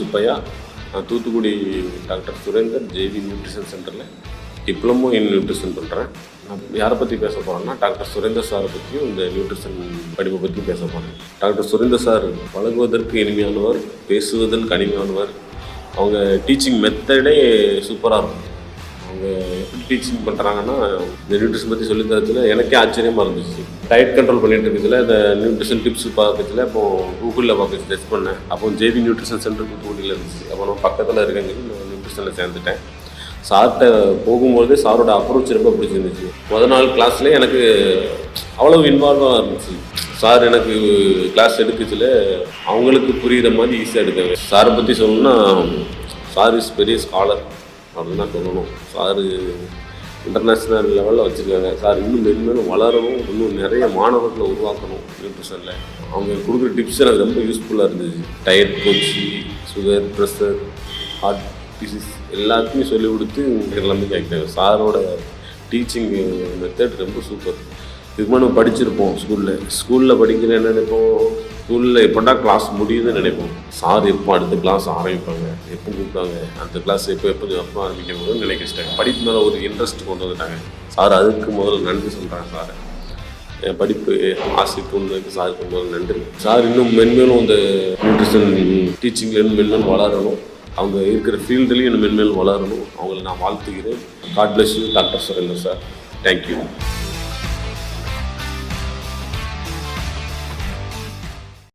சுப்பையா. நான் Thoothukudi doctor Surender JV nutrition சென்டரில் diploma in nutrition பண்ணுறேன். நான் யாரை பற்றி பேச போகிறேன்னா டாக்டர் சுரேந்தர் சாரை பற்றியும் இந்த நியூட்ரிஷன் படிப்பை பற்றியும் பேச போகிறேன். டாக்டர் சுரேந்தர் சார் பழகுவதற்கு இனிமையானவர், பேசுவதற்கு கனிமையானவர். அவங்க டீச்சிங் மெத்தடே சூப்பராக இருக்கும். அவங்க எப்படி டீச்சிங் பண்ணுறாங்கன்னா, இந்த நியூட்ரிஷன் பற்றி சொல்லித்தரத்தில் எனக்கே ஆச்சரியமாக இருந்துச்சு. டயட் கண்ட்ரோல் பண்ணிட்டு இருக்கிறதுல இந்த நியூட்ரிஷன் டிப்ஸ் பார்க்கறதுல இப்போது கூகுளில் பார்க்க டெஸ்ட் பண்ணேன். அப்போ ஜேவி நியூட்ரிஷன் சென்டர் தூத்துக்குடியில் இருந்துச்சு. அப்போ நான் பக்கத்தில் இருக்கேங்க, நான் நியூட்ரிஷனில் சேர்ந்துட்டேன். சார்கிட்ட போகும்போது சாரோட அப்ரோச் ரொம்ப பிடிச்சிருந்துச்சு. முதல் நாள் கிளாஸ்லேயே எனக்கு அவ்வளோ இன்வால்வாக இருந்துச்சு. சார் எனக்கு கிளாஸ் எடுக்கிறதுல அவங்களுக்கு புரிகிற மாதிரி ஈஸியாக எடுக்காங்க. சாரை பற்றி சொல்லணும்னா, சார் இஸ் பெரிய ஸ்காலர் அப்படின்னு தான் சொல்லணும். சார் இன்டர்நேஷ்னல் லெவலில் வச்சுருக்காங்க. சார் இன்னும் மென்மேலும் வளரணும், இன்னும் நிறைய மாணவர்களை உருவாக்கணும் நியூட்ரிஷனில். அவங்க கொடுக்குற டிப்ஸ் எனக்கு ரொம்ப யூஸ்ஃபுல்லாக இருந்துச்சு. Diet coach, sugar, pressure, heart disease எல்லாத்தையுமே சொல்லிக் கொடுத்து எல்லாமே கேட்குறாங்க. சாரோட டீச்சிங் மெத்தட் ரொம்ப சூப்பர். இதுக்கு முன்னாடி நம்ம படிச்சிருப்போம் ஸ்கூலில் படிக்கிற என்ன நினைப்போம், ஸ்கூலில் எப்போடா கிளாஸ் முடியுதுன்னு நினைப்போம். சார் எப்போ அடுத்த கிளாஸ் ஆரம்பிப்பாங்க, எப்போ கூப்பிட்டாங்க, அந்த கிளாஸ் எப்போ ஆரம்பிக்கணும்னு நினைக்க வச்சுட்டாங்க. படிப்பு மேலே ஒரு இன்ட்ரெஸ்ட் கொண்டு வந்துட்டாங்க. சார் அதுக்கு முதல்ல நன்றி சொல்கிறாங்க. சார் என் படிப்பு ஆசை தூண்டுறதுக்கு சாருக்கு முதல்ல நன்றி. சார் இன்னும் மென்மேலும் இந்த நியூட்ரிஷன் டீச்சிங்கில் இன்னும் மென்மேலும் வளரணும். அவங்க இருக்கிற ஃபீல்டுலேயும் இன்னும் மென்மேலும் வளரணும். அவங்கள நான் வாழ்த்துக்கிறேன். God bless you doctor Surender sir. Thank you.